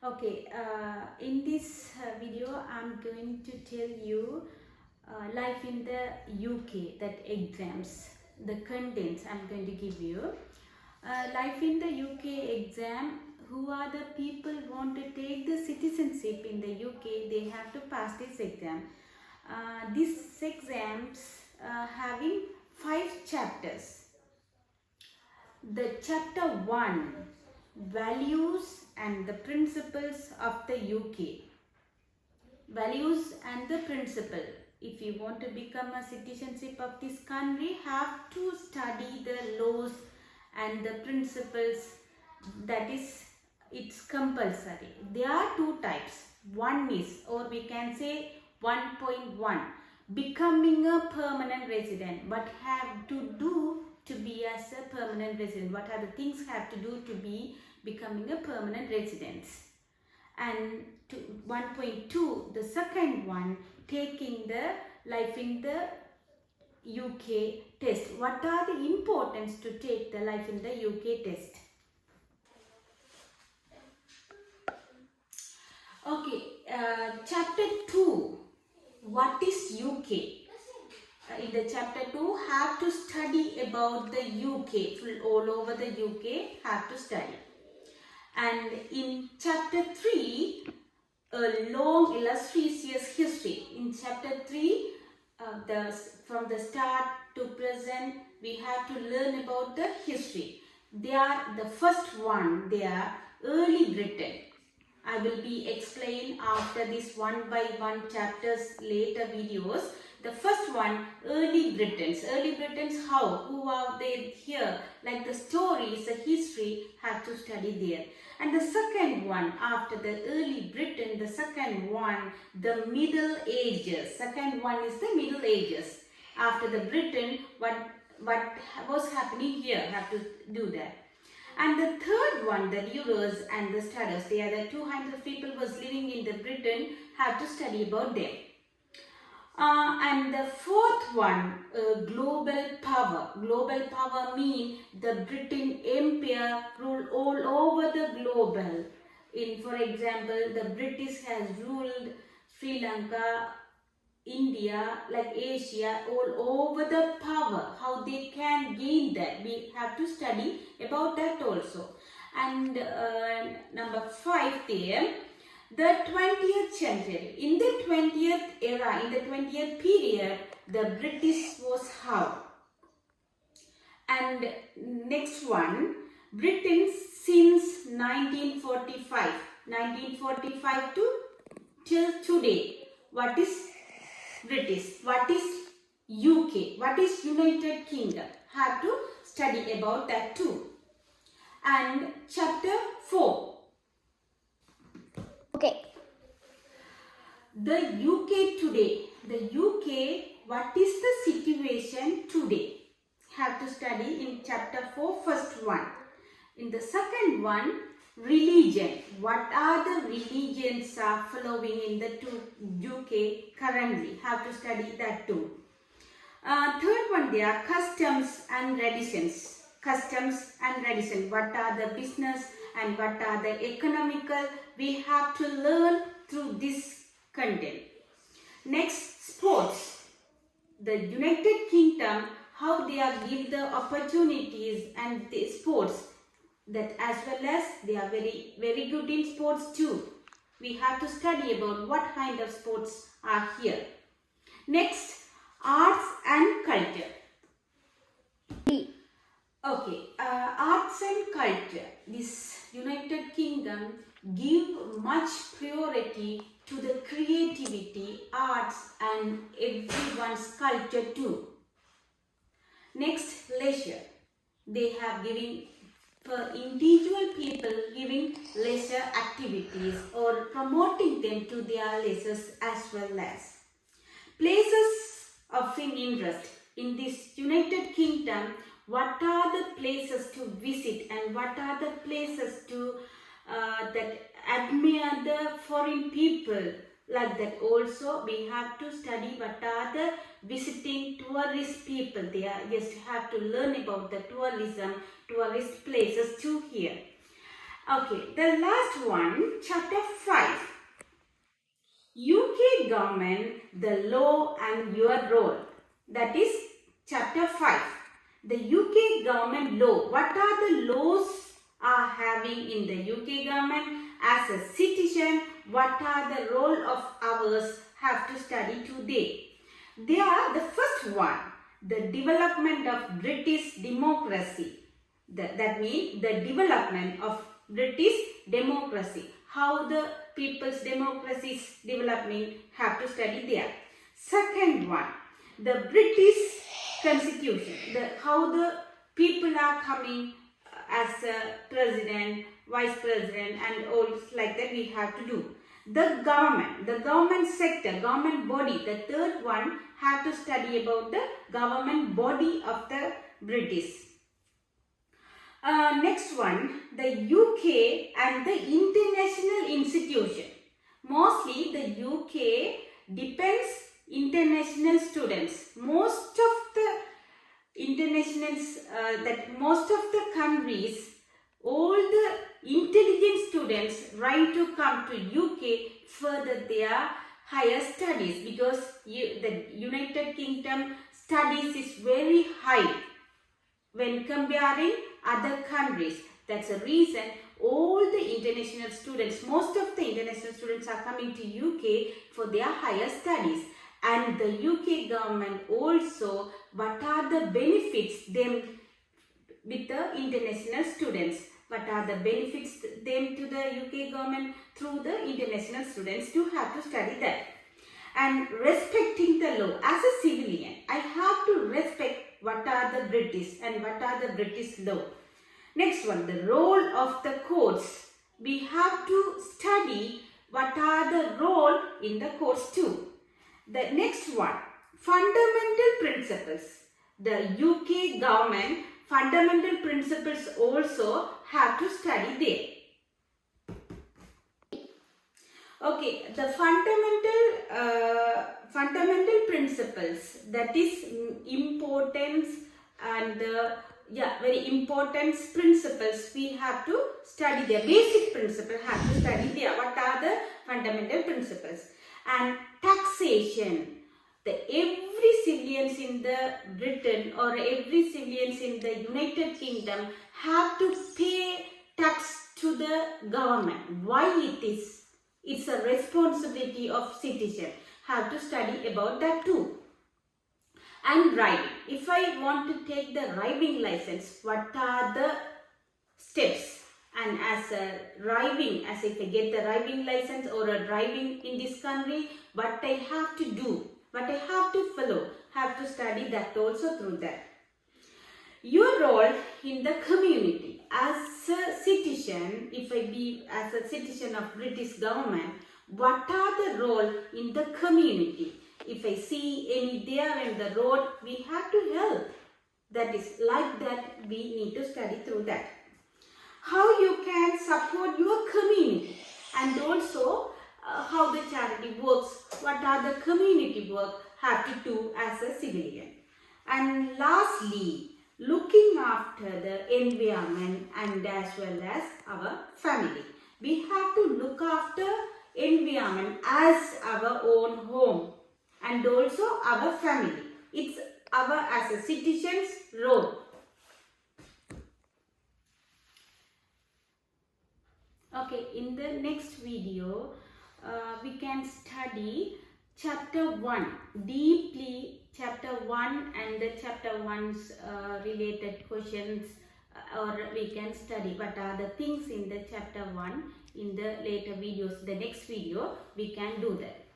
Okay, in this video, I'm going to tell you life in the UK, that exams, the contents I'm going to give you. Life in the UK exam, who are the people want to take the citizenship in the UK, they have to pass this exam. These exams having 5 chapters. The chapter 1, values and the principles of the UK. Values and the principle. If you want to become a citizenship of this country, have to study the laws and the principles. That is, it's compulsory. There are 2 types. One is, or we can say 1.1, becoming a permanent resident. What have to do to be as a permanent resident? What are the things have to do to be becoming a permanent resident? And 1.2, the second one, taking the life in the UK test. What are the importance to take the life in the UK test? Okay, chapter 2, what is UK? In the chapter 2, have to study about the UK, all over the UK, have to study. And in chapter 3, a long illustrious history. In chapter 3, from the start to present, we have to learn about the history. They are the first one, they are early Britain. I will be explained after this one by one chapters later videos. The first one, early Britons. Early Britons, how? Who are they here? Like the stories, the history, have to study there. And the second one, after the early Britain, the second one, the Middle Ages. Second one is the Middle Ages. After the Britain, what was happening here, have to do that. And the third one, the rulers and the studies, they are the 200 people was living in the Britain, have to study about them. And the fourth one, global power. Global power means the Britain Empire ruled all over the global. For example, the British has ruled Sri Lanka, India, like Asia, all over the power. How they can gain that, we have to study about that also. And number 5 there, the 20th century. In the 20th era, in the 20th period, the British was how? And next one, Britain since 1945 to till today. What is British? What is UK? What is United Kingdom? Have to study about that too. And chapter 4. Okay. The UK today. The UK, what is the situation today? Have to study in chapter 4, first one. In the second one, religion. What are the religions are following in the UK currently? Have to study that too. Third one, there are customs and traditions. Customs and tradition. What are the business and what are the economical? We have to learn through this content. Next, sports. The United Kingdom, how they are give the opportunities and the sports, that as well as they are very, very good in sports too. We have to study about what kind of sports are here. Next, arts and culture. Okay, arts and culture. This United Kingdom give much priority to the creativity, arts and everyone's culture too. Next, leisure. They have giving for individual people, giving leisure activities or promoting them to their leisures as well as. Places of interest. In this United Kingdom, what are the places to visit and what are the places to that admire the foreign people, like that also we have to study what are the visiting tourist people. They are just have to learn about the tourism, tourist places too here. Okay, the last one, chapter 5. UK government, the law and your role. That is chapter 5. The UK government law. What are the laws are having in the UK government as a citizen? What are the role of ours have to study today? They are the first one, the development of British democracy. That means the development of British democracy. How the people's democracy is developing, have to study there. Second one, the British constitution. How the people are coming as a president, vice president and all like that we have to do. The government sector, government body. The third one have to study about the government body of the British. Next one, the UK and the international institution. Mostly the UK depends international students. Most of the internationals, most of the countries, all the intelligent students try to come to UK further their higher studies, because the United Kingdom studies is very high when comparing other countries. That's the reason all the international students, most of the international students are coming to UK for their higher studies. And the UK government also, what are the benefits them with the international students? What are the benefits them to the UK government through the international students to have to study that? And respecting the law. As a civilian, I have to respect what are the British and what are the British law. Next one, the role of the courts. We have to study what are the role in the courts too. The next one, fundamental principles. The UK government fundamental principles also have to study there. Okay, the fundamental principles, that is importance and very important principles we have to study there. Basic principle have to study there. What are the fundamental principles? And taxation. Every civilians in the Britain or every civilians in the United Kingdom have to pay tax to the government. Why it is? It's a responsibility of citizen. Have to study about that too. And driving. If I want to take the driving license, what are the steps? And as a driving, as if I get the driving license or a driving in this country, what I have to do, what I have to follow, have to study that also through that. Your role in the community. As a citizen, if I be as a citizen of British government, what are the role in the community? If I see any there in the road, we have to help. That is like that we need to study through that. How you can support your community and also how the charity works, what are the community work have to do as a civilian. And lastly, looking after the environment and as well as our family. We have to look after environment as our own home and also our family. It's our as a citizen's role. Okay, in the next video, we can study chapter 1 deeply, chapter 1 and the chapter 1's related questions, or we can study what are the things in the chapter 1 in the later videos. The next video we can do that.